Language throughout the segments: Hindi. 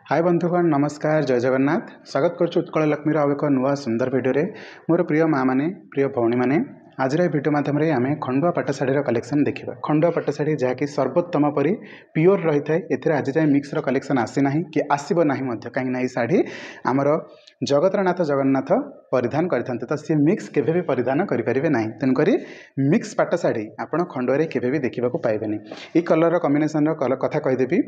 हाय बंधुगण नमस्कार जय जगन्नाथ स्वागत करुछु उत्कल लक्ष्मी आउ एक नुआ सुंदर भिडियो मोर प्रिय माँ मैंने प्रिय भौणी मैंने आज भिडियो मध्यम आम खंडुआ पाट शाढ़ीर कलेक्शन देखा। खंडुआ पाट शाढ़ी जहाँकि सर्वोत्तम परी प्योर रही है। आज जाए मिक्सर कलेक्शन आसीना कि आसब ना कहीं शाढ़ी आमर जगतरनाथ जगन्नाथ परिधान करते तो सी मिक्स केवे भी परिधान करेंगे ना। तेणुक मिक्स पाट शाढ़ी आप खंडुआ केवे भी देखा पाइबेनि। ये कलर कम्बिनेसन कथा कहीदेवी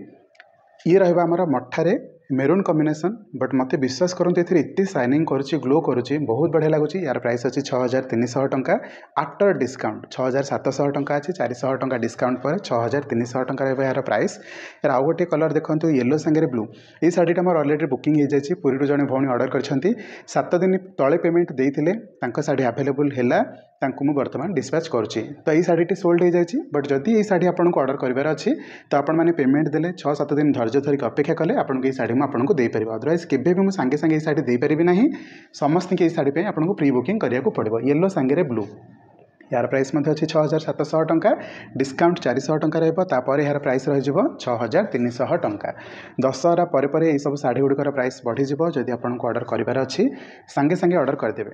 ये रहा आमर मठारे मेरून कॉम्बिनेशन बट मत विश्वास करते एते शाइनिंग करुच्ची ग्लो करुच्ची बहुत बढ़िया लगुच। यार प्राइस अच्छी 6300 टंका आफ्टर डिस्काउंट 6700 टंका अच्छी 400 टंका डिस्काउंट पर 6300 टंका रहा यार प्राइस। यार आउ गोटे कलर देखो येलो सांगे ब्लू ये शाढ़ीटा मोर अलरेडी बुकिंग हो जाए। पुरी जड़े भौणी ऑर्डर कर 7 दिन तले पेमेंट देते शाढ़ी आवेलेबल है तांकु बर्तमान डिस्पैच करुच्ची। तो ये शाढ़ी सोल्ड हो जाए बट जदि ये शाढ़ी आपको ऑर्डर करार अच्छी तो आपण मैंने पेमेंट देले 6-7 दिन धैर्य धरिक अपेक्षा कले आपको ये शाढ़ी आपको देपर। अदरवाइज केवे भी मुझे सांगे सांगे शाढ़ी देपारि ना। समस्त ये शाढ़ी आपको प्री बुकिंग कराया पड़ो। येलो सांगे ब्लू यार प्राइस अच्छी 6700 टंका डिस्काउंट 400 टंका रहा। यार प्राइस रही 6300 टंका। दशहरा पर यह सब शाढ़ी गुड़िकर प्राइस बढ़ीज जदि आपको ऑर्डर करार अच्छी सांगे सांगे ऑर्डर करदे।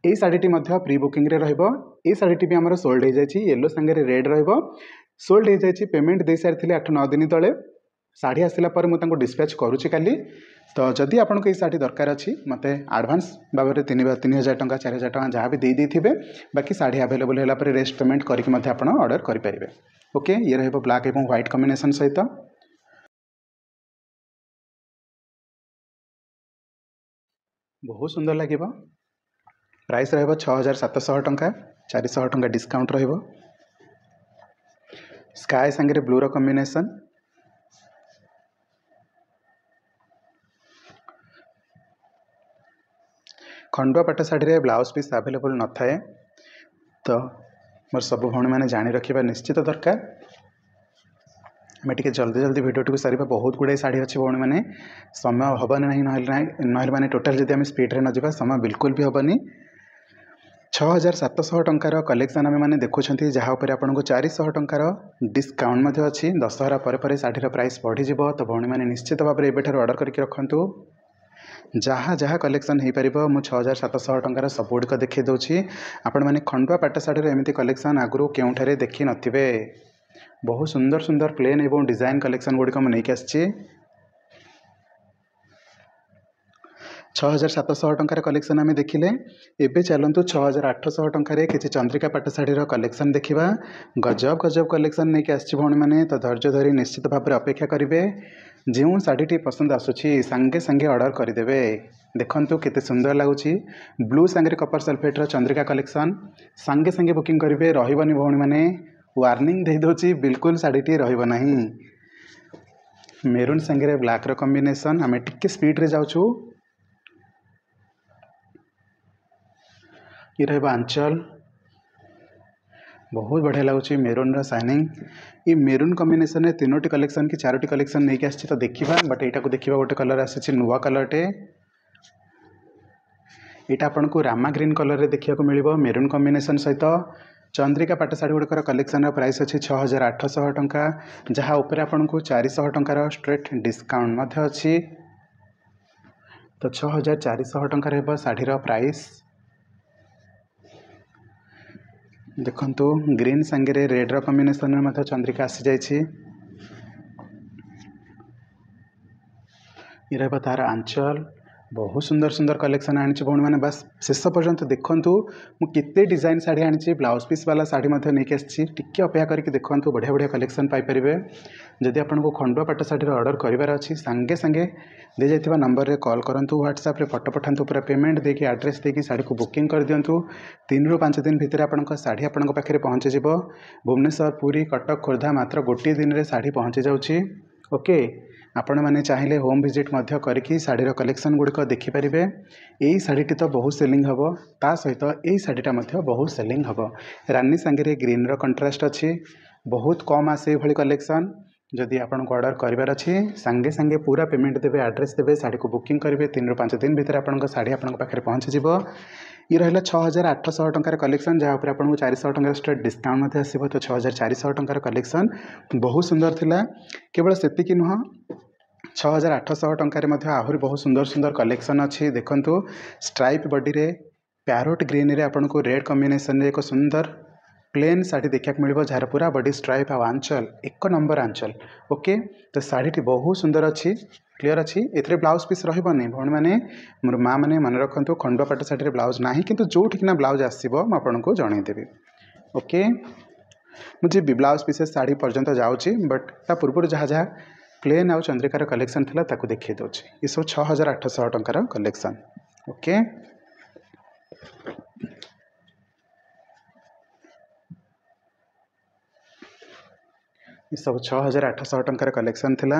ये शाढ़ीटी प्री बुकिंग रे रहिबो। ये शाढ़ीटी भी आमर सोल्ड हो जाए। येलो सांगे रेड रहिबो सोल्ड हो जाए। पेमेंट दे सारी 8-9 दिन तले शाढ़ी आसला पर मुझे डिस्पैच करुच्ची काली। तो जदि आपको ये शाढ़ी दरकार अच्छी मत आडभांस भाव में 3000 टंका 4000 टंका जहाँ भी दे बाकी शाढ़ी आवेलेबल है रेस्ट पेमेंट करके ऑर्डर करेंगे। ओके ये रहिबो ब्लैक एवं व्हाइट कॉम्बिनेशन सहित बहुत सुंदर लगे। प्राइस रहिबो 6700 टंका 400 टंका डिस्काउंट रहिबो। स्काई सांगे ब्लूर कॉम्बिनेशन खंडुआ पाट शाढ़ी ब्लाउज पीस आवेलेबल न थाए तो मोर सब भौणी मैंने जानी रखा निश्चित दरकार। आम टे जल्दी जल्दी भिडियो टी सारे बहुत गुड़ाई शाढ़ी अच्छी भौणी मैंने समय हेनी ना मैंने टोटाल जब आम स्पीड न जावा समय बिल्कुल भी हेनी। 6700 टंकार कलेक्शन आम मैंने देखुं जहाँ आपको 400 टंकार डिस्काउंट अच्छी। दशहरा पर शाढ़ीर प्राइस बढ़ीज तो भौणी मैंने निश्चित भाव में एवं ऑर्डर करके रखु। जहाँ जहाँ कलेक्शन हो पार मु 6700 टंकार सब गुड़िक देखी दूसरी। आपण मैंने खंडुआ पाट शाढ़ी एमती कलेक्शन आगु क्योंठारे देखी नथिबे। बहुत सुंदर सुंदर प्लेन एवं डिजाइन कलेक्शन गुड़िक मुझे आसी। 6700 टंकार कलेक्शन आम देखिले। एबे चलतु 6800 टंकार किसी चंद्रिका पाट शाढ़ीर कलेक्शन देखा। गजब गजब कलेक्शन नहीं आसी भौणी मैंने तो धैर्य धरी निश्चित भाव में अपेक्षा करेंगे। जो शाढ़ीटी पसंद आसूची सांगे सांगे ऑर्डर करदे। देखंतु केते सुंदर लगुच ब्लू सांगे कपर सल्फेट्र चंद्रिका कलेक्शन सांगे सांगे बुकिंग करेंगे। रही भौणी मैंने वार्निंग दे दूची बिल्कुल शाढ़ीटी रहिबो नहीं। मेरून सांगे ब्लैक रो कॉम्बिनेशन आम टिके स्पीड रे जाऊँ। ये रहा आंचल बहुत बढ़िया लगुच मेरून शाइनिंग। ये मेरून कॉम्बिनेशन में 3टी कलेक्शन कि 4टी कलेक्शन नहीं आसी तो देखा। बट यहाँ को देखा गोटे कलर आसी नुआ कलरटे यहाँ आपको रामा ग्रीन कलर रे देखा मिले मेरून कॉम्बिनेशन सहित। चंद्रिका पाट शाढ़ी गुड़िकर कलेक्शन प्राइस अच्छी 6800 टंका जहाँ उपर आपको 400 टंकार स्ट्रेट डिस्काउंट अच्छी। तो 6400 टंका रहा शाढ़ीर प्राइस। देखंतु ग्रीन सांगे रेड कॉम्बिनेशन में चंद्रिका आसी जाइए। ये रहा तार आंचल बहुत सुंदर सुंदर कलेक्शन आनी भौणी मैंने बस शेष पर्यंत देखूँ मुझे डिजाइन शाढ़ी आनी ब्लाउज पीस वाला शाढ़ी नहीं आसी। टिके अपेक्षा करके देखूँ बढ़िया बढ़िया कलेक्शन पाइपर। जदि आपको खंडुआ पाट शाढ़ी ऑर्डर करार अच्छी सांगे सांगे दे जाइए नंबर रे कॉल करूँ। व्हाट्सएप रे फोटो पठातु पूरा पेमेंट देकी एड्रेस देकी शाढ़ी को बुकिंग कर दिंतु। 3-5 दिन भितर आपंक शाढ़ी आपंक पाखे पहुँची भुवनेश्वर पुरी कटक खोर्धा मात्र गोटे दिन में शाढ़ी पहुँची जाऊँगी। ओके आपण मैंने चाहिए होम विजिट करके शाढ़ीर कलेक्शन गुड़िक देखिपारे। यही शाढ़ीटी तो बहुत सेलिंग हम ता सहित यही शाढ़ीटा बहुत सेलिंग हम। रानी सांगे ग्रीन रो कंट्रास्ट अच्छी बहुत कम आसे भली कलेक्शन। जदि आपको ऑर्डर करार अच्छी सांगे सांगे पूरा पेमेंट देवे एड्रेस देवे शाढ़ी को बुकिंग करेंगे। 3-5 दिन भितर आपंक शाढ़ी आपंक पाखे पहुँची। ये रहा 6800 टंकार कलेक्शन जहाँ पर आपको 400 टंकार स्ट्रेट डिस्काउंट आसो। तो 6400 टंकार कलेक्शन बहुत सुंदर थिला। केवल सेतिकी नुह 6800 टंकार आहरी बहुत सुंदर सुंदर कलेक्शन अच्छी देखंतु स्ट्राइप बॉडी रे पैरोट ग्रीन रे आपन को रेड कॉम्बिनेशन रे एक सुंदर प्लेन साड़ी देखा मिल जार पूरा बॉडी स्ट्राइप आ आंचल एक नंबर आंचल ओके। तो साड़ी बहुत सुंदर अच्छी क्लीयर अच्छी एथरे ब्लाउज पीस रही भौणी मैंने मोर माँ मैंने मन रखु खंडुआ पाट साड़ी ब्लाउज ना कि जो ठिकना ब्लाउज आसो मुझे जनईदेवी ओके। मुझे ब्लाउज पीसेस साड़ी पर्यंत जाऊँगी बट ता पूर्व जहाँ जहाँ प्लेन आउ चंद्रिकार कलेक्शन थिला ताकू देखिए दूसरी ये सब 6800 टंकार कलेक्शन ओके। ये सब 6800 टंकार कलेक्शन थिला।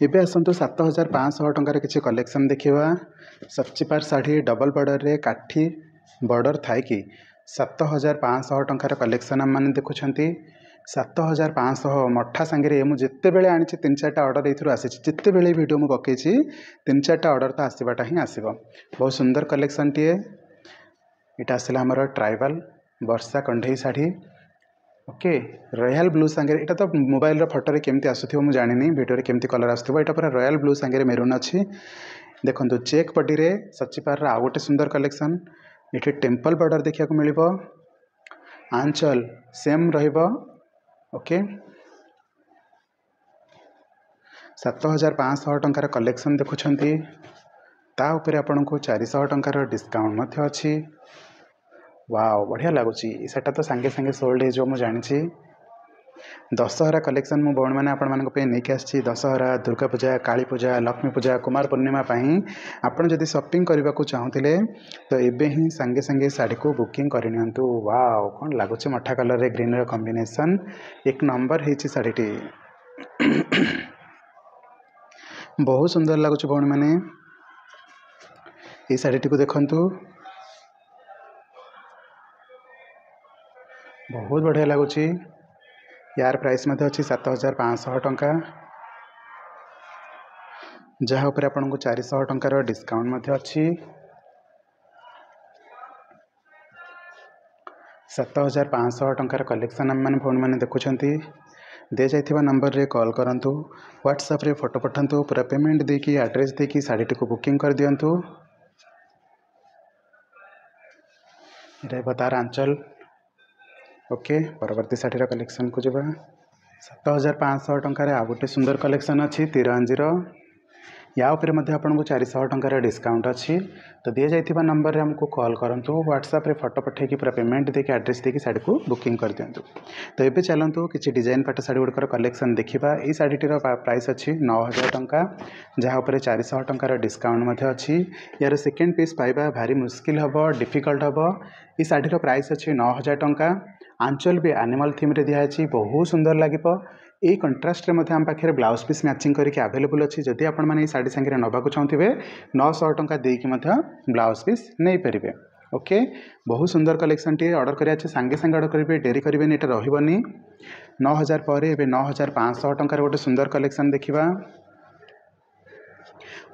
एबे आसतु 7500 टंकार किसी कलेक्शन देखा सच्चिपार साड़ी डबल बॉर्डर रे काठी बॉर्डर थाई कि 7500 टंकार कलेक्शन आम मैंने देखुंट 7500 मठा सांगे मुझे बेले आनी 3-4टा ऑर्डर ये आसी जिते बेले वीडियो मुझे पकई 3-4टा ऑर्डर तो आसवाटा ही आसो बहुत सुंदर कलेक्शन टीए यहाँ आसला आमर ट्राइबल वर्षा कंढई साड़ी ओके रॉयल ब्लू सांगे यहाँ तो मोबाइल फोटो केमती आसुथिबो मु जानिनी वीडियो केमती कलर आसुथिबो यहाँ पूरा रॉयल ब्लू सांगे मेरून अच्छी देखो चेक बॉडी रे सच्चिपार आउ गोटे सुंदर कलेक्शन ये टेम्पल बॉर्डर देखा मिलिबो आंचल सेम रहिबो ओके। 7500 टंकार कलेक्शन देखुंट ता उपरे आपन को 400 टंकार डिस्काउंट मध्य अच्छी वाओ बढ़िया लगुच सेटा तो सांगे सांगे सोल्ड हो जानी दशहरा कलेक्शन मु भौणी मैंने आपण मानक पे नहीं आसी दशहरा दुर्गा पूजा काली पूजा लक्ष्मी पूजा कुमार पूर्णिमा आपन जदि शॉपिंग करने को चाहूले तो एबे ही सांगे सांगे साड़ी को बुकिंग करनियंतु वाओ कौन लगुच मठा कलर रे ग्रीन रे कॉम्बिनेशन एक नंबर है साड़ीटी बहुत सुंदर लगुच भौणी मैंने ये साड़ीटी को देखंतु बहुत बढ़िया लगुच यार प्राइस मध्य अच्छी 7500 टंका जहाँ उपरे आपन को 400 टंकार डिस्काउंट मध्य अच्छी 7500 टंकार कलेक्शन आम मैंने फोन मैंने देखुंट दे जाइथिबा नंबर रे कॉल करंतु व्हाट्सएप रे फोटो पठांतु पूरा पेमेंट देकी एड्रेस देकी साड़ीटी को बुकिंग कर दियंतु रे बतार आंचल ओके। परवर्ती साड़ीर कलेक्शन को जब 7500 टंकार आ गोटे सुंदर कलेक्शन अच्छी तिरंजीर या उपरे मध्य आपन को 400 टंकार डिस्काउंट अच्छी तो दि जाइथिबा नंबर रे हमको कॉल करंतु व्हाट्सएप रे फोटो पठेकी पूरा पेमेंट देके एड्रेस देके साड़ी को बुकिंग कर दियंतु। तो एबे चलंतु किछि डिजाइन पाट साड़ी गुडकर कलेक्शन देखिबा। ई साड़ीटीर प्राइस अच्छी 9000 टंका जहाँ उपरे 400 टंकार डिस्काउंट मध्य अच्छी यार सेकेंड पीस पाइबा भारी मुश्किल हबो डिफिकल्ट हबो। ई साड़ीर प्राइस अच्छी 9000 टंका आंचल भी एनिमल थीम रे दिखाई बहुत सुंदर लगे यही कंट्रास्ट में आम पाखे ब्लाउज पीस मैचिंग करके अवेलेबल अच्छी जदि आपण मैंने साड़ी सांगे नवाक चाहूे 900 टंका देकी ब्लाउज पीस नहीं पारे ओके। बहुत सुंदर कलेक्शन टी ऑर्डर करिया सांगे सांगे ऑर्डर करेंगे डेरी करेंगे ये रही 9000 पर 9500 टंकार गोटे सुंदर कलेक्शन देखा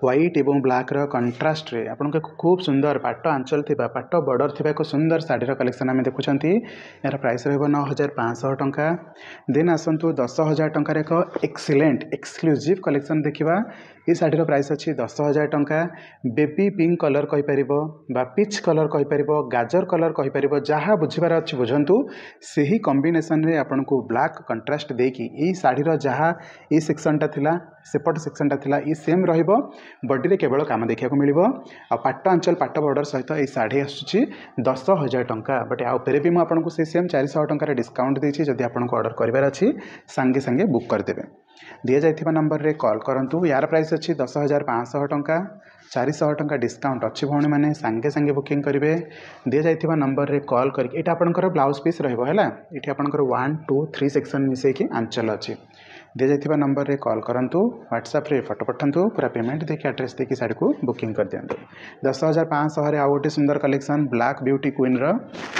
व्हाइट एवं ब्लैक कंट्रास्ट रे आपन को खूब सुंदर पाट आंचल थिबा पाट बॉर्डर थिबा एक सुंदर साड़ीर कलेक्शन आम देखुंट यार प्राइस रहिबो 9500 टंका। देन आसंतु 10000 टंकार एक एक्सीलेंट एक्सक्लूसिव कलेक्शन देखा ये साड़ीर प्राइस अच्छी 10000 टंका बेबी पिंक कलर कहीपर बा पिच कलर कहीपर गाजर कलर कहीपर जहाँ बुझार अच्छी बुझंतु से ही कॉम्बिनेशन रे आपन को ब्लैक कंट्रास्ट देकी ये साड़ीर जहाँ ये सेक्शनटा थिला सेपट सेक्शनटा थिला ये सेम रहिबो बॉडी रे केवल काम देखा मिलिबो आ पाट आंचल पाट बॉर्डर सहित ये साड़ी आसुची 10000 टंका बट आ उपरे भी आपन को से सेम 400 टंकार डिस्काउंट देछि जदि आपन को ऑर्डर करिवार अछि सांगे सांगे बुक कर देबे। दिया जाइथिबा नंबर रे कॉल करंतु यार प्राइस अच्छी 10500 टंका 400 टंका डिस्काउंट अच्छी भौणी मैंने सांगे सांगे बुकिंग करेंगे दि जाइथिबा नंबर रे कॉल करके एटा आपनकर ब्लाउज पीस रहिबो हैला एठी आपनकर 1 2 3 सेक्शन मिसेकी आंचल अच्छी दि जाइथिबा नंबर रे कॉल करंतु व्हाट्सएप रे फोटो पठांतु पूरा पेमेंट देके एड्रेस देके साड़ी को बुकिंग कर दियंतु। 10500 रे आ गोटे सुंदर कलेक्शन ब्लैक ब्यूटी क्वीन रो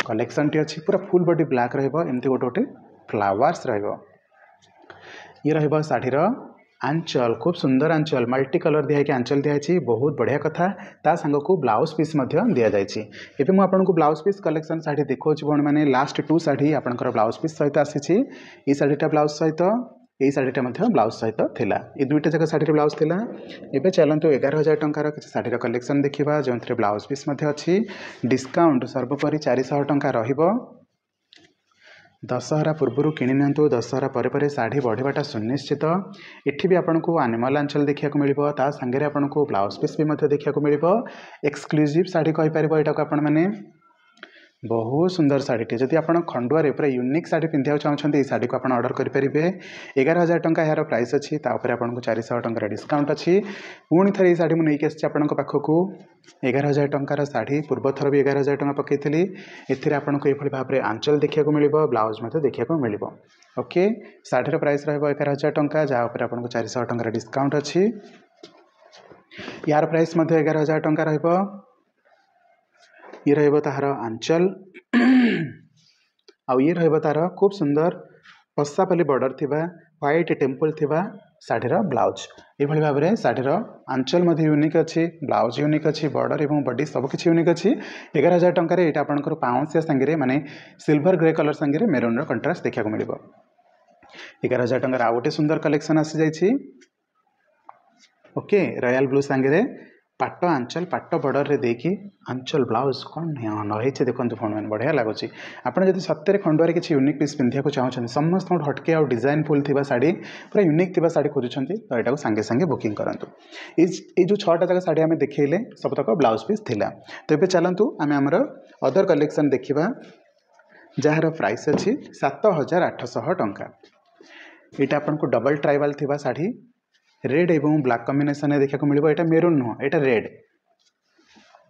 कलेक्शन टी अच्छी पूरा फुल बॉडी ब्लैक रहिबो एमती गोटे फ्लावर्स रहिबो ये रहिबो साड़ीर आंचल खूब सुंदर आंचल मल्टी कलर दिखाई आंचल दिखाई बहुत बढ़िया कथा ता सांग को ब्लाउज पीस दि जाइए। एवं मुझे आपको ब्लाउज पीस कलेक्शन शाढ़ी देखा भौणी मैंने लास्ट 2 शाढ़ी आपंकर ब्लाउज पीस सहित आसी ये शाढ़ीटा ब्लाउज सहित यही शाढ़ीटा ब्लाउज सहित थिला ये दुईटा जाक शाढ़ी ब्लाउज थिला। एबे चलतु 11,000 टंकार किसी शाढ़ीर कलेक्शन देखा जो ब्लाउज पीस अच्छी डिस्काउंट सर्वोपरि 400 टंका रहिबो। दशहरा पूर्व किणी नियंतु दशहरा पर शाढ़ी बढ़ाटा सुनिश्चित। एठी भी आपन को एनिमल आंचल देखा मिलिबो ता संगे आपन को ब्लाउज पीस भी देखा मिलिबो। एक्सक्लूसिव शाढ़ी कहि परिबो एटा को आपण माने बहुत सुंदर शाढ़ीटे जदि आप खंडुआरे पूरा यूनिक शाढ़ी पिंधा चाहते हैं शाढ़ी को आप ऑर्डर करेंगे। 11,000 टंका यार प्राइस अच्छी आपको 400 टंकार डिस्काउंट अच्छी। पुणी थे ये शाढ़ी मुझे आपन पाखक 11,000 टंकार शाढ़ी पूर्व थर भी 11,000 टंका पकईली। एथिरे आपको ये भाव में आंचल देखा मिल ब्लाउज देखा मिल। ओके शाढ़ीर प्राइस रहा 11,000 टंका जहाँ आपको 400 टंकार डिस्काउंट अच्छी। यार प्राइस 11,000 टंका रहिबो। ये रहिबो तार आंचल आउ ये रहिबो तार खूब सुंदर पसापल्ली बॉर्डर थिबा व्हाइट टेम्पल थिबा शाढ़ीर ब्लाउज। ये भाव में शाढ़ीर आंचल यूनिक अच्छी ब्लाउज यूनिक अच्छी बॉर्डर और बॉडी सबकि यूनिक अच्छी। 11,000 टंकार यहाँ आपंकर पाउंसिया सांगे माने सिल्वर ग्रे कलर सांगे मेरून कंट्रास्ट देखा मिल। 11,000 टंकार आउ गोटे सुंदर कलेक्शन आसी जाइए। ओके रॉयल ब्लू सांगे पाट आंचल पाट बॉर्डर रे देखी आंचल ब्लाउज कौन नई देखो फोन मैंने बढ़िया लगुच। आपड़ जब सत्य खंडुआर किसी यूनिक पीस पिंधा चाहते समस्त हटके आउ डिजाइन फुल थी शाढ़ी पूरा यूनिक थी शाढ़ी खोजुंट तो यहाँ सांगे सांगे बुकिंग करूँ। ये जो 6टा जाक शाढ़ी आम देखले सबतक ब्लाउज पीस थिला। तो ये चलतु आम आमर अदर कलेक्शन देखा जार प्राइस अच्छी 7,800 टंका। यहाँ आपको डबल ट्राइबल थी शाढ़ी रेड एवं ब्लैक कॉम्बिनेशन देखा मिल। यहाँ मेरून नुह यहाँ रेड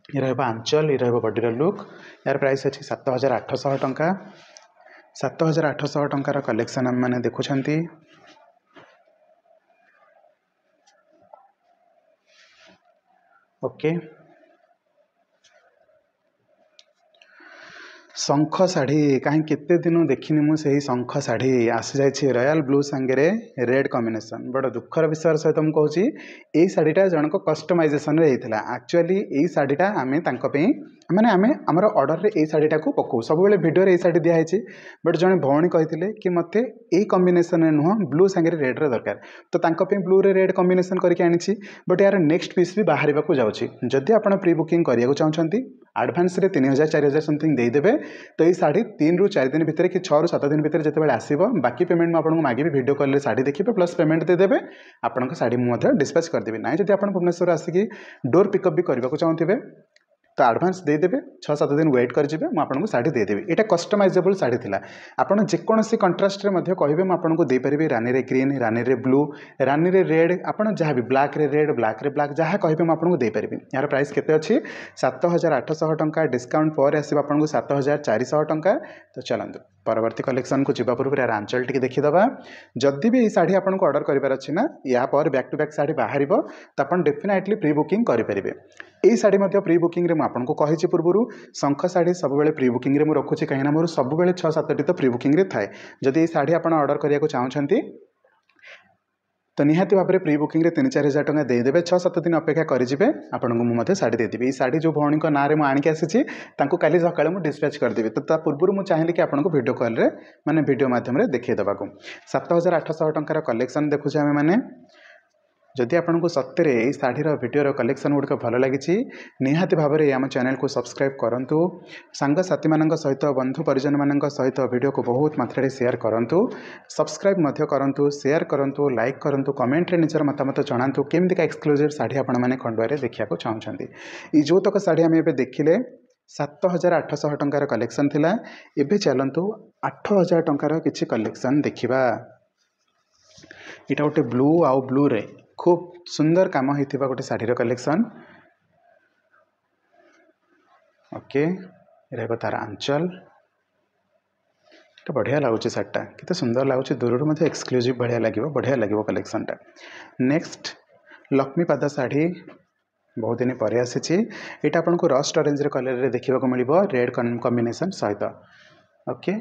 ये रहा आंचल ये रहा बॉडीर लुक। यार प्राइस अच्छी 7,800 टंका। 7,800 टंकार कलेक्शन आम मैंने देखुंट। ओके शंख शाढ़ी कहीं केते दिन देखनी मुझे शंख शाढ़ी आसी जाइए रॉयल ब्लू सांगे रेड कॉम्बिनेशन बड़ दुखर विषय सहित मुझे कहूँ यही शाढ़ीटा जनक कस्टमाइजेसन एक्चुअली यही शाढ़ीटा आम माने आम आमर ऑर्डर रे शाढ़ीटा को पकाऊ सब भिडियो ये शाढ़ी दिखाई। बट जड़े भौणी कहते कि मत यही कॉम्बिनेशन नुह ब्लू सांगे रेड दरकार तो ब्लू रे रेड कॉम्बिनेशन करके आनी। बट यार नेक्स्ट पीस भी बाहर को जाऊँगी जदि आप प्री बुकिंग करने चाहते एडवांस 3,000 4,000 समथिंग देदेवे तो ये शाढ़ी 3 ରୁ 4 दिन भितर कि 6 ରୁ 7 दिन भितर जिते आसो बाकी पेमेंट मुझे मागिबी वीडियो कॉल शाढ़ी देखिए प्लस पेमेंट देदेवे आपन शाढ़ी मुझे डिस्पैच करदेवी ना। जब आप भुवनेश्वर आसिकी डोर पिकअप भी करने को चाहते तो एडवांस देदेवे 6-7 दिन वेट कर मुझे शाढ़ी देदेवी। यहाँ कस्टमाइजेबल शाढ़ी थी आपड़ जेकोसी कंट्रास्ट कहे मुझे देपारि रानी रे ग्रीन रानी रे ब्लू रानी रे रेड आपड़ जहाँ भी ब्लैक रे रेड ब्लैक रे ब्लैक जहाँ कहे मुझे देपारि। यार प्राइस केते अच्छी 7,800 टंका डिस्काउंट पर आसो आपको 7,400 टंका। तो चलतु परवर्ती कलेक्शन को जीवा पूर्व यार आंचल टी देखीदे जदि भी ये शाढ़ी आपको ऑर्डर करार अच्छी ना या पर बैक टू बैक शाढ़ी बाहर तो आप डेफिनेटली प्री बुकिंग करेंगे। यही शाढ़ी प्री बुकिंग रे आपको कही पूर्व शंख शाढ़ी सब प्री बुकिंग रे रखुच्छी कहीं मोर सब 6-7टी तो प्री बुकिंग रे थाए। जदि ये शाढ़ी आप ऑर्डर करने चाहते तो निहाती भाव में प्री बुकिंग रे 3-4 हज़ार टंका देदेवे 6-7 दिन अपेक्षा करेंगे आपको मुझे शाढ़ी देदेवी। ये शाढ़ी जो भौणी ना रे मुझे आसी कल सका डिस्पैच करदेवी तो पूर्व मुझे चाहिए कि आपको वीडियो कॉल माने वीडियो माध्यम देखा 7,800 टंकार कलेक्शन देखुचे आम मैंने। जदि आपको सत्य ये शाढ़ीर वीडियो कलेक्शन गुड़िक भल लगी निहाती भाव में आम चैनल को सब्सक्राइब करूँ सांगसाथी मान सहित बंधु परिजन मान सहित वीडियो को बहुत मात्रा शेयर करूँ सब्सक्राइब करूँ शेयर करूँ लाइक करूँ कमेंट रे निजर मतामत जनातु केमती एक्सक्लूसिव शाढ़ी आपने खंडुआर देखा चाहते। ये जो तक शाढ़ी आम ए देखिले 7,800 टंकार कलेक्शन थिला। एबे चलतु 8,000 टंकार किछि कलेक्शन देखिबा। इटा गोटे ब्लू आउ ब्लू रे खूब सुंदर काम होता गोटे शाढ़ीर कलेक्शन। ओके रहा तार आंचल तो बढ़िया लगुच शाढ़ीटा कितना सुंदर लगुच दूर मतलब एक्सक्लूसिव बढ़िया लगे बढ़िया लगे कलेक्शनटा। नेक्स्ट लक्ष्मीपाद शाढ़ी बहुत दिन पर आसी यहाँ आपको रस्ट ऑरेंज कलर देखा मिल रेड कॉम्बिनेशन सहित। ओके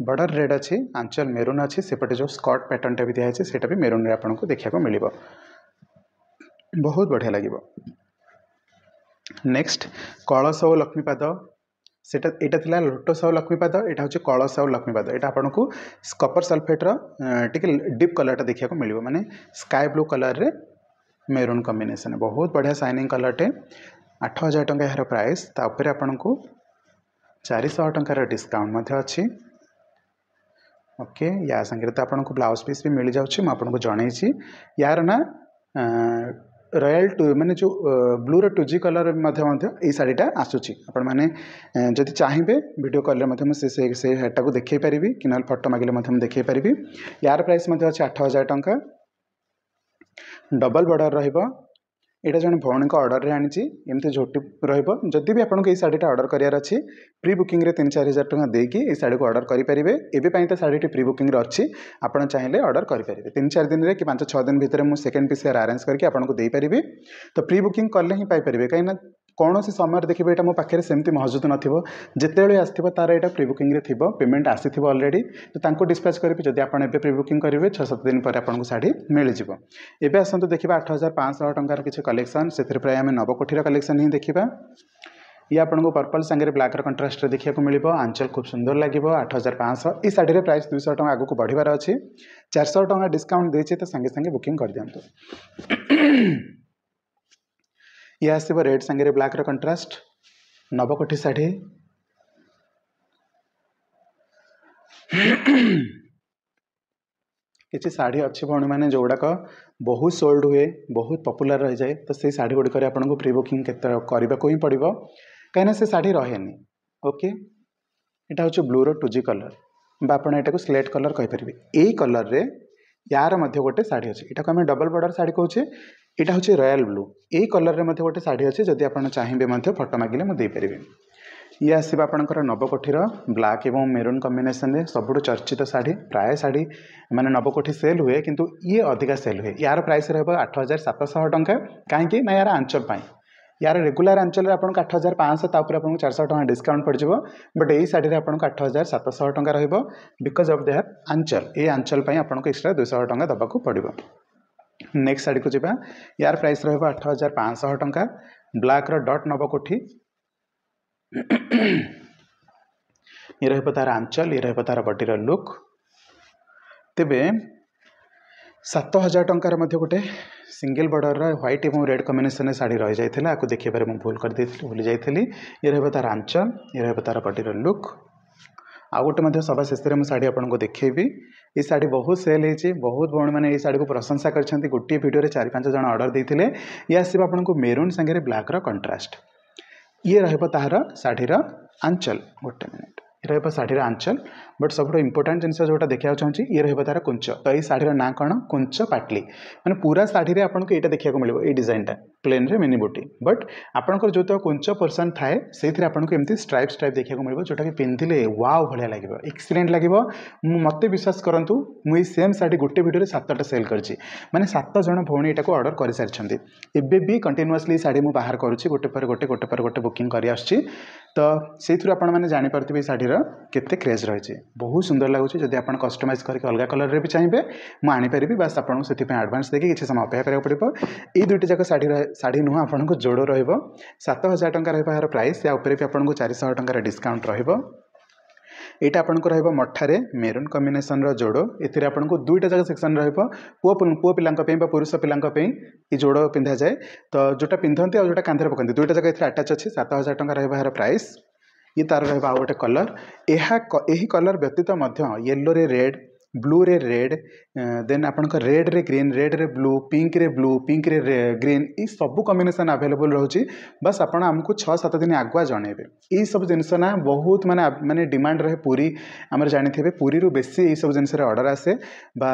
बॉर्डर रेड अच्छी आंचल मेरून अच्छी सेपटे जो स्कर्ट पैटर्नटा भी दिखाई से भी मेरून रे आपको देखा मिल बहुत बढ़िया लगे। नेक्स्ट कलश और लक्ष्मीपाद सेटा एटा थिला लोटस आउ लक्ष्मीपाद एटा होची कलश आउ लक्ष्मीपाद एटा आपनको कपर सल्फेट रो टिके डीप कलर टा देखिया को मिलिबो माने स्काई ब्लू कलर रे मेरून कॉम्बिनेशन बहुत बढ़िया शाइनिंग कलर टे 8000 टंका यार प्राइस ता ऊपर आपनको 400 टंकार डिस्काउंट मध्य अच्छी ओके या संगे तो आपको ब्लाउज पीस भी मिल जाऊँ मुझे जनई यार ना रॉयल टू माने जो ब्लू रो 2G कलर ये शाढ़ीटा आसूची आपण मैंने जदि चाहिए वीडियो कॉल से हेटा को देखई पारि कि ना फोटो मागिले देखई पारि यार प्राइस अच्छे 8000 टंका डबल बॉर्डर रहिबो एटा जन भौणी को ऑर्डर रे आनी एमती झोटी रहिबो जदि भी आपनको ये शाढ़ीटा ऑर्डर करियार अछि प्री बुकिंग रे 3-4 हजार टका देकी ये शाढ़ी को ऑर्डर करि परिबे एबे पई तो शाढ़ीटी प्री बुकिंग रे अछि आपण चाहिले ऑर्डर करि परिबे 3-4 दिन रे कि 5-6 दिन भितर मु सेकंड पीस अरेंज करके आपनको देई परिबे तो प्री बुकिंग करले ही पाई परिबे काई ना कौन सी समय देखिए यहाँ मो पाखे सेमती महजूद नथिबो जितेबाला आसथिबो तार एटा प्री बुकिंग रे थिबो पेमेंट आसीथिबो ऑलरेडी तो तांको डिस्पैच करिबे जदि आपण एबे प्री बुकिंग करिवे 6-7 दिन पर आपनको साड़ी मिल जिवो एबे आसंतु देखिबा 8500 टंकार किछि कलेक्शन सेतिर प्राय हम नवकोठीर कलेक्शन ही देखिबा ये आपको पर्पल सांगे ब्लैक कंट्रास्ट देखिए को मिल आंचल खूब सुंदर लगे 8500 ये शाढ़ी प्राइस 200 टका आगू बढ़िबार अच्छी 400 टका डिस्काउंट देचे तो संगे संगे बुकिंग कर दिंतु ये आसो रेड सांगे ब्लैक कंट्रास्ट नवकोठी शाढ़ी किसी शाढ़ी अच्छी भौणी मैंने जोड़ाक बहुत सोल्ड हुए बहुत पपुलर रही जाए तो से शाढ़ी गुड़िक आपको प्री बुकिंग करने को ही पड़ो कहीं से शाढ़ी रहे ओके यहाँ हूँ ब्लू रो 2G कलर आप स्लेट कलर कहींपर यही कलर रे यार मध्य गोटे शाढ़ी अच्छी यहाँ को आम डबल बॉर्डर शाढ़ी कहूचे यहाँ हूँ रॉयल ब्लू यही कलर रे मध्य गोटे शाढ़ी अच्छी जदि आप चाहिए फोटो मागिले मुझे देपारि ये आसो आपंकर नवकोठीर ब्लैक एवं मेरून कॉम्बिनेशन रे सबुठ चर्चित शाढ़ी प्राय शाढ़ी माने नवकोठी सेल हुए किंतु ये अधिका सेल हुए यार प्राइस रहा 8700 टंका कहीं ना यार आंचल पाई यार रेगुलर आंचल आपको 8500 तापर आपको 400 टका डिस्काउंट पड़ जाए बट यही शाढ़ी आपको 8700 टंका रहिबो बिकज ऑफ देयर आंचल ये आंचल पाई आपको एक्स्ट्रा 200 टंका दबाक पड़ो नेक्स्ट शाढ़ी को जावा यार प्राइस रहा 8500 टंका ब्लैक रो डॉट नवकोठी ये रहिबो तार आंचल ये रहिबो तार बॉडीर लुक तेबे 7000 टंकार गोटे सिंगल बॉर्डर व्हाइट एवं रेड कॉम्बिनेशन शाढ़ी रही जाता आपको देखिए बारे मुझे भूल कर भूली जाइली ये रहिबो तार आंचल ये रहिबो तार बॉडीर लुक आ गोटे सभा शेष में शाढ़ी आपको देखी ये शाढ़ी बहुत सेल होती बहुत भौणी मैंने ये शाढ़ी को प्रशंसा कर गोटे वीडियो 4-5 जन ऑर्डर देते ये आसो आपको मेरून सांगे ब्लैक कंट्रास्ट ये रहिबो तार शाढ़ीर आंचल गोटे मिनिट ये रहिबो शाढ़ीर आंचल बट सब इंपोर्टाट जिन जोटा देखा चाहिए ये रहिबो तार कुंच तो ये शाढ़ीर ना कौन कुंच पाटली मैंने पूरा शाढ़ी रे आपको यहाँ देखा मिले ये डिजाइनटा प्लेन रे मिनी बुटी बट आपंकर जो तो कुंच पोर्सन थाए से आपको एमती स्ट्राइप देखा मिले जोटा कि पिंधिले वाव भाया लगे एक्सीलेंट लगे मत विश्वास करूँ मुझे सेम शाढ़ी गोटे वीडियो 7टा सेल करछि माने 7 जन भौणी यहाँ ऑर्डर कर सारी एबे भी कंटिन्यूअसली शाढ़ी मुझे बाहर करुच्ची गोटे पर गोटे बुकिंग कर तो से आपने जानीपारे शाढ़ीर केते क्रेज रही बहुत सुंदर लगुच जब आप कस्टमाइज करके अलग कलर रे भी चाहिए मुझे आनीपारि बस आपको से एडवांस देके किसी समय अपेक्षा करा पड़ो ये दुईटी जाक शाढ़ी नुह आपको जोड़ र7000 टंका यार प्राइस या भी आपको 400 टंकार डिस्काउंट यहाँ आपको रहा मठारे मेरून कॉम्बिनेशन जोड़ ए आपको दुईटा जाक सेक्शन पुओ पिला पुरुष पिला ये जोड़ पिंधा जाए तो जोटा पिंधती और जोटा कांधे पकड़ती दुईटा जाक ये आटाच अच्छी 7000 टंका यार प्राइस ये तार रहा गोटे कलर यही कलर व्यतीत येलो रे रेड ब्लू रे रेड देन आपंक रेड रे ग्रीन रेड रे ब्लू पिंक रे ग्रीन ये सब कॉम्बिनेशन अवेलेबल रोचे बस आपड़ आमको 6-7 दिन आगुआ जनइबे ये सब जिनस ना बहुत माने डिमांड रहे पूरी आमर जानी पूरी रू बेसी ये सब जिनस ऑर्डर आसे बा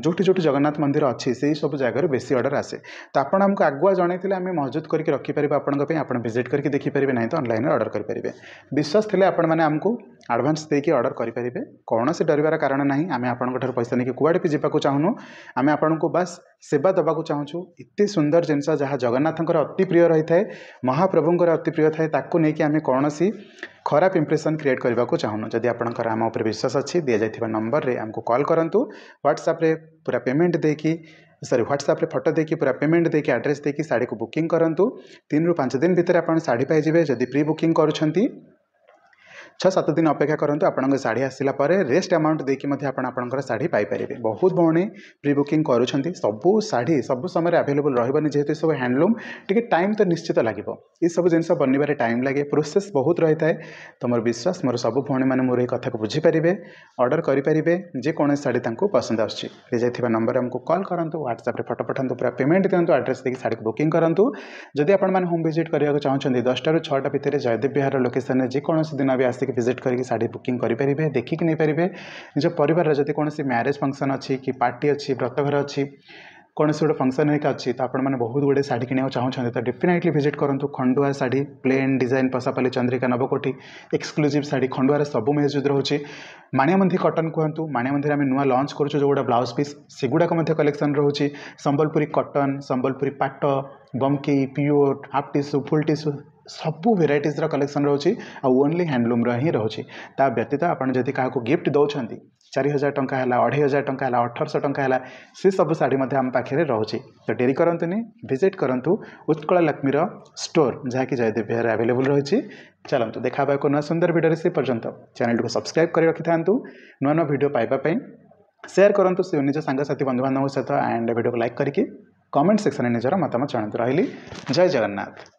जोटी जोटी जगन्नाथ मंदिर अच्छी से सब जगह बेसी ऑर्डर आसे तो आपड़ आमको आगुआ जनइले आम महजूद करके रखिपर आपण विजिट करके देखिपारे ना तो ऑनलाइन ऑर्डर करेंगे विश्वास थे आपण मैंने आमको एडवांस देके ऑर्डर करेंगे कौन से डरबार कारण ना आम आपंकर पैसा नहीं कुआड़े भी जावाक चाहूँ आम आपन को बस सेवा दबाक चाहूँ एत सुंदर जिनस जहाँ जगन्नाथंकर अति प्रिय रही है महाप्रभुंर अति प्रिय थाए ताकू नहीं आम कौन सी खराब इंप्रेशन क्रिएट करने को चाहूँ जदि आपंकर आम उपर विश्वास अच्छी दि जाइए नंबर रे आमको कॉल करूँ व्हाट्सएप रे पूरा पेमेंट देकी सॉरी व्हाट्सएप रे फोटो देकी पूरा पेमेंट देकी एड्रेस देकी शाढ़ी को बुकिंग करूँ 3 ରୁ 5 दिन भितर आप शाढ़ी पाइबे जदि प्री बुकिंग करुँच 6-7 दिन अपेक्षा करूँ आपंक शाढ़ी आसला रेस्ट अमाउंट देकी आपंकर शाढ़ी पाइपर बहुत भौणी प्री बुकिंग करुँच सबू शाढ़ी सब समय अवेलेबल रही जेहेतु सब हैंडलूम टी टाइम तो निश्चित लगे ये सब जिन बनवे टाइम लगे प्रोसेस बहुत रही है। तो मोर विश्वास मोर सब भौणी मैंने मोर कथा को बुझीपारे ऑर्डर करेंगे जेको शाढ़ी पसंद आसजा नंबर आमको कॉल करूँ व्हाट्सएप फोटो पठातु पूरा पेमेंट दिंतु एड्रेस देखिए शाढ़ी बुकिंग करूँ। जदि आपने होम विजिट करने चाहते 10 ରୁ 6ଟା भितर जयदेव विहार लोकेशन जेकोसी दिन भी आसिक विजिट करके शाढ़ी बुकिंग करेंगे देखिक नहीं पारे निज परिवार जब कौन मैरेज फंक्शन अच्छी कि पार्टी अच्छी व्रतघर अच्छी कौन से गोटे फंक्शन एक अच्छी तो आपने बहुत गुड़े शाढ़ी किणा चाहते तो डेफिनेटली विजिट करूँ Khandua sari plain design Pasapali Chandrika Nabakoti exclusive sari खंडुआर सब मौजूद रोचे माणियामंदी कटन कहतु माणियामंदी आम नुआ लंच करुँ जो गोटा ब्लाउज पीस सेगुड़ाक कलेक्शन रोचे संबलपुरी कटन संबलपुरी पाट Bomkai pure half tissue full tissue सबू भेराइटीज कलेक्शन रोचे ओनली हैंडलूम ही रोचे ता व्यतीत आपड़ जदि क्या गिफ्ट दौरान 4000 टंका है 2500 टंका है 1800 टंका है सी सब शाढ़ी आम पाखे रोचे तो डेरी करंतुनी विजिट करूँ उत्कल लक्ष्मीर स्टोर जहाँकि जयदेव विहार अवेलेबल रही। चलतु देखा एक नुआ सुंदर वीडियो से पर्यंत चैनल को सब्सक्राइब कर रखि था नुआ नुआ वीडियो पाइबापी शेयर करूँ निज सांगसाथी बंधु बांधव सहित एंड वीडियो को लाइक करके कमेंट सेक्शन में निजर मतामत जनातु रही। जय जगन्नाथ।